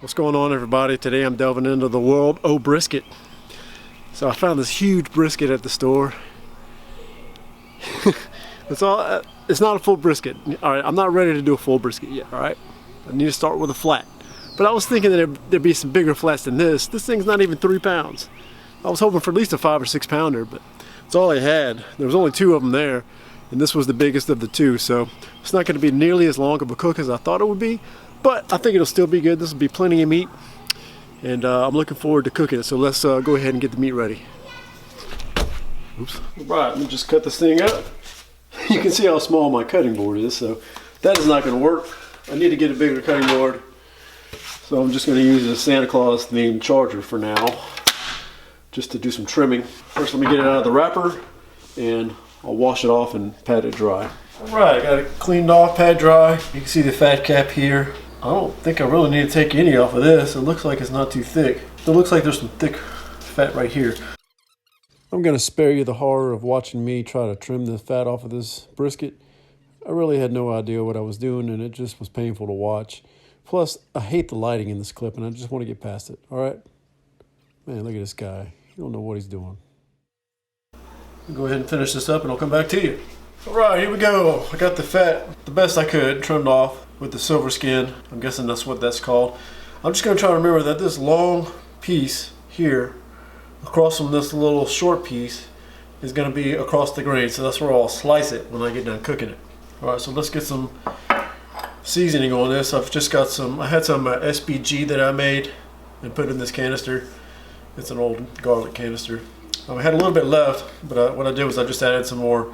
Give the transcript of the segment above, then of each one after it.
What's going on, everybody? Today I'm delving into the world of brisket. So I found this huge brisket at the store. It's not a full brisket. All right, I'm not ready to do a full brisket yet. All right, I need to start with a flat. But I was thinking that there'd be some bigger flats than this. This thing's not even 3 pounds. I was hoping for at least a 5 or 6 pounder, but it's all I had. There was only 2 of them there, and this was the biggest of the 2. So it's not going to be nearly as long of a cook as I thought it would be. But I think it'll still be good. This will be plenty of meat, and I'm looking forward to cooking it. So let's go ahead and get the meat ready. Oops. All right, let me just cut this thing up. You can see how small my cutting board is, so that is not going to work. I need to get a bigger cutting board. So I'm just going to use a Santa Claus themed charger for now, just to do some trimming. First, let me get it out of the wrapper, and I'll wash it off and pat it dry. All right, I got it cleaned off, pat dry. You can see the fat cap here. I don't think I really need to take any off of this. It looks like it's not too thick. It looks like there's some thick fat right here. I'm going to spare you the horror of watching me try to trim the fat off of this brisket. I really had no idea what I was doing, and it just was painful to watch. Plus, I hate the lighting in this clip, and I just want to get past it. All right? Man, look at this guy. He don't know what he's doing. I'll go ahead and finish this up, and I'll come back to you. All right, here we go. I got the fat the best I could trimmed off with the silver skin. I'm guessing that's what that's called. I'm just going to try to remember that this long piece here across from this little short piece is going to be across the grain. So that's where I'll slice it when I get done cooking it. All right, so let's get some seasoning on this. I've just got some, I had some SPG that I made and put in this canister. It's an old garlic canister. I had a little bit left, but what I did was I just added some more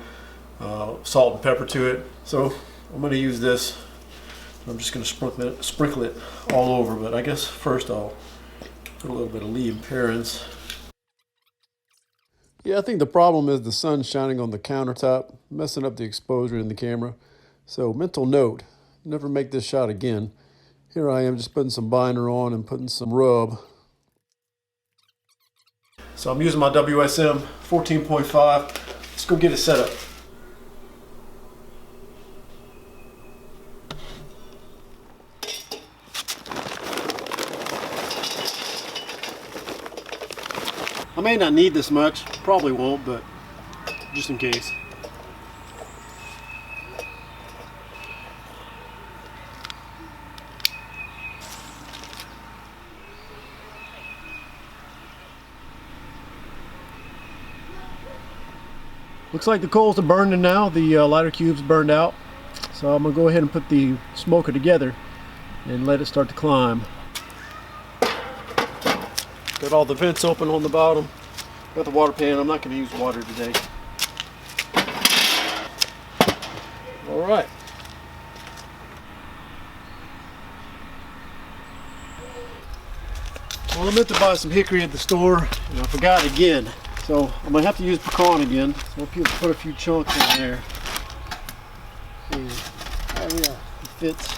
salt and pepper to it. So I'm going to use this. I'm just going to sprinkle it all over, but I guess first I'll put a little bit of Lee and Perrins. Yeah, I think the problem is the sun shining on the countertop, messing up the exposure in the camera. So mental note, never make this shot again. Here I am just putting some binder on and putting some rub. So I'm using my WSM 14.5. Let's go get it set up. I may not need this much, probably won't, but just in case. Looks like the coals are burning now. The lighter cube's burned out. So I'm gonna go ahead and put the smoker together and let it start to climb. Got all the vents open on the bottom. Got the water pan. I'm not going to use water today. All right. Well, I meant to buy some hickory at the store, and I forgot again. So I'm going to have to use pecan again. So I'll put a few chunks in there. And, oh yeah, it fits.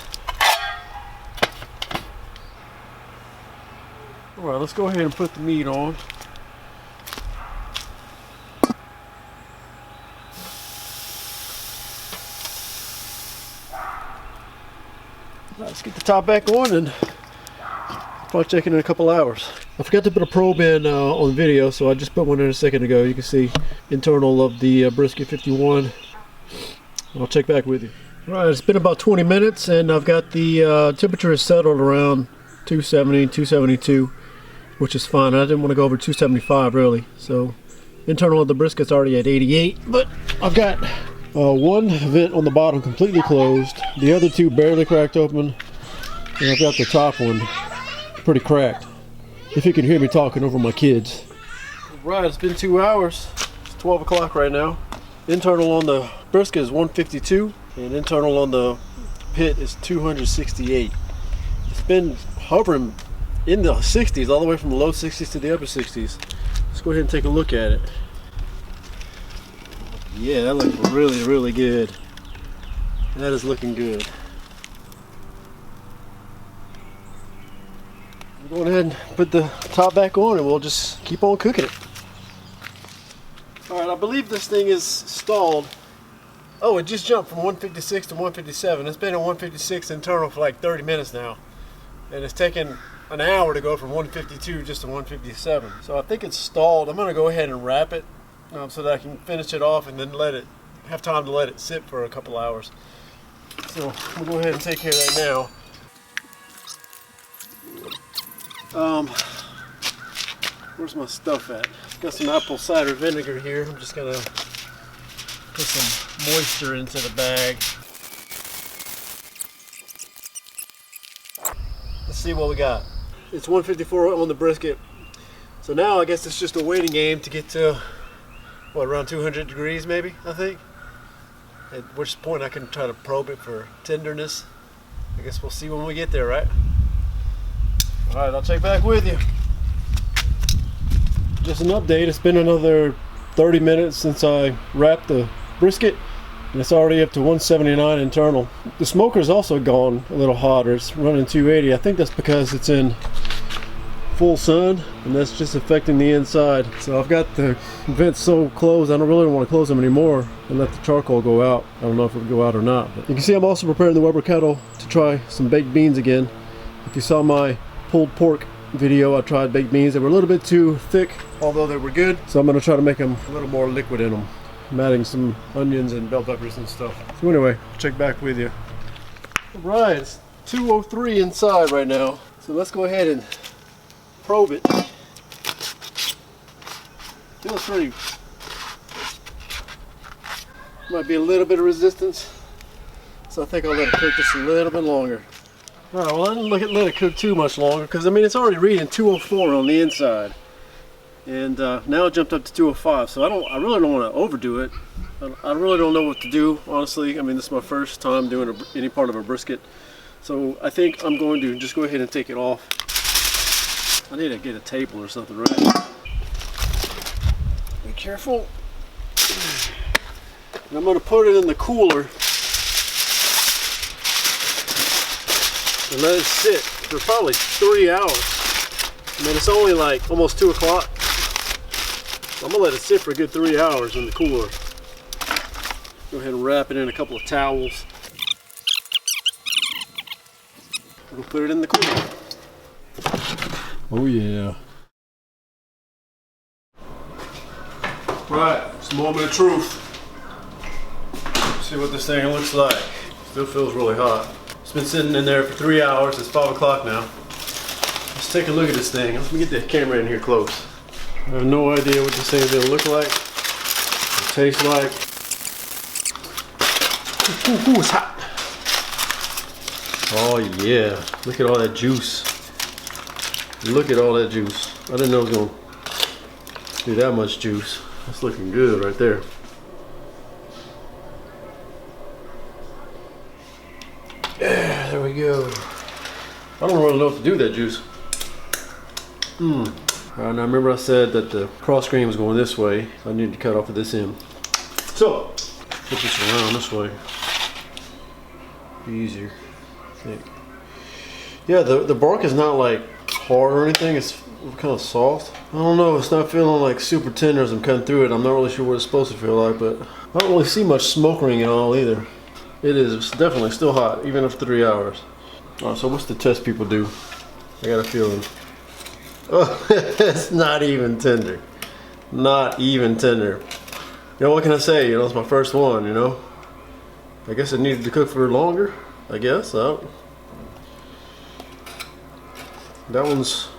All right, let's go ahead and put the meat on. Let's get the top back on, and probably check in a couple hours. I forgot to put a probe in on video, so I just put one in a second ago. You can see internal of the Brisket 51. I'll check back with you. All right, it's been about 20 minutes, and I've got the temperature is settled around 270, 272. Which is fine. I didn't want to go over 275 really. So internal of the brisket's already at 88, but I've got one vent on the bottom completely closed, the other 2 barely cracked open, and I've got the top one pretty cracked. If you can hear me talking over my kids. Right, it's been 2 hours. It's 12 o'clock right now. Internal on the brisket is 152, and internal on the pit is 268. It's been hovering in the 60s, all the way from the low 60s to the upper 60s. Let's go ahead and take a look at it. Yeah, that looks really, really good. That is looking good. I'm going ahead and put the top back on, and we'll just keep on cooking it. All right, I believe this thing is stalled. Oh, it just jumped from 156 to 157. It's been at 156 internal for like 30 minutes now. And it's taken an hour to go from 152 just to 157. So I think it's stalled. I'm gonna go ahead and wrap it so that I can finish it off and then have time to let it sit for a couple hours. So we'll go ahead and take care of that now. Where's my stuff at? Got some apple cider vinegar here. I'm just gonna put some moisture into the bag. Let's see what we got. It's 154 on the brisket. So now I guess it's just a waiting game to get to, what, around 200 degrees maybe, I think? At which point I can try to probe it for tenderness. I guess we'll see when we get there, right? All right, I'll check back with you. Just an update, it's been another 30 minutes since I wrapped the brisket. And it's already up to 179 internal. The smoker's also gone a little hotter. It's running 280. I think that's because it's in full sun and that's just affecting the inside. So I've got the vents so closed, I don't really want to close them anymore and let the charcoal go out. I don't know if it would go out or not. But you can see I'm also preparing the Weber kettle to try some baked beans again. If you saw my pulled pork video, I tried baked beans. They were a little bit too thick, although they were good. So I'm going to try to make them a little more liquid in them. I'm adding some onions and bell peppers and stuff. So anyway, check back with you. All right, it's 203 inside right now. So let's go ahead and probe it. Feels pretty. Might be a little bit of resistance. So I think I'll let it cook just a little bit longer. All right, well I didn't let it cook too much longer because I mean it's already reading 204 on the inside. And now it jumped up to 205, so I really don't want to overdo it. I really don't know what to do, honestly. I mean, this is my first time doing any part of a brisket. So I think I'm going to just go ahead and take it off. I need to get a table or something, right? Be careful. And I'm going to put it in the cooler and let it sit for probably 3 hours. I mean, it's only like almost 2 o'clock. I'm gonna let it sit for a good 3 hours in the cooler. Go ahead and wrap it in a couple of towels. We'll put it in the cooler. Oh yeah. Right, it's a moment of truth. See what this thing looks like. Still feels really hot. It's been sitting in there for 3 hours. It's 5 o'clock now. Let's take a look at this thing. Let me get the camera in here close. I have no idea what this thing's gonna look like, or taste like. Ooh, it's hot. Oh yeah, look at all that juice. Look at all that juice. I didn't know it was gonna be that much juice. That's looking good right there. Yeah, there we go. I don't really know what to do with that juice. Now remember I said that the cross grain was going this way. I need to cut off at this end. So, put this around this way. Be easier, I think. Yeah, the bark is not like hard or anything. It's kind of soft. I don't know, it's not feeling like super tender as I'm cutting through it. I'm not really sure what it's supposed to feel like, but I don't really see much smoke ring at all either. It's definitely still hot, even after 3 hours. Alright, so what's the test people do? I got a feeling. Oh, it's not even tender. Not even tender. You know, what can I say? You know, it's my first one, you know. I guess it needed to cook for longer, I guess. That one's,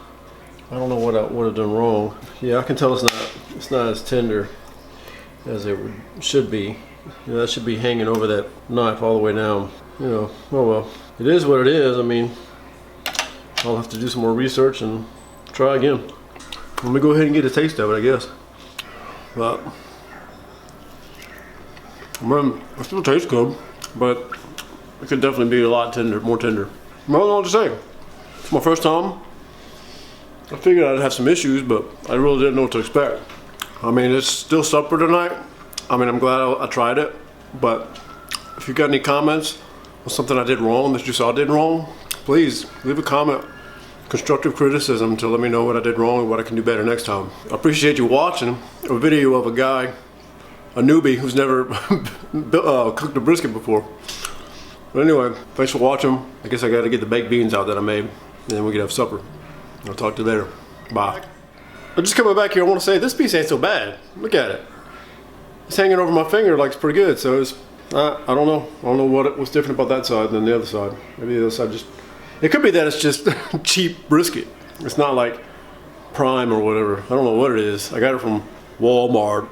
I don't know what I would have done wrong. Yeah, I can tell it's not as tender as it should be. You know, that should be hanging over that knife all the way down. You know, oh well. It is what it is. I mean, I'll have to do some more research and try again. Let me go ahead and get a taste of it, I guess. But it still tastes good, but it could definitely be a lot tender, more tender. I don't know what to say. It's my first time. I figured I'd have some issues, but I really didn't know what to expect. I mean, it's still supper tonight. I mean, I'm glad I tried it, but if you got any comments on something I did wrong that you saw I did wrong, please leave a comment. Constructive criticism to let me know what I did wrong and what I can do better next time. I appreciate you watching a video of a guy, a newbie who's never cooked a brisket before. But anyway, thanks for watching. I guess I gotta get the baked beans out that I made, and then we can have supper. I'll talk to you later. Bye. I'm just coming back here. I want to say this piece ain't so bad. Look at it. It's hanging over my finger like it's pretty good. So it's, I don't know. I don't know what's different about that side than the other side. Maybe the other side just, it could be that it's just cheap brisket. It's not like prime or whatever. I don't know what it is. I got it from Walmart.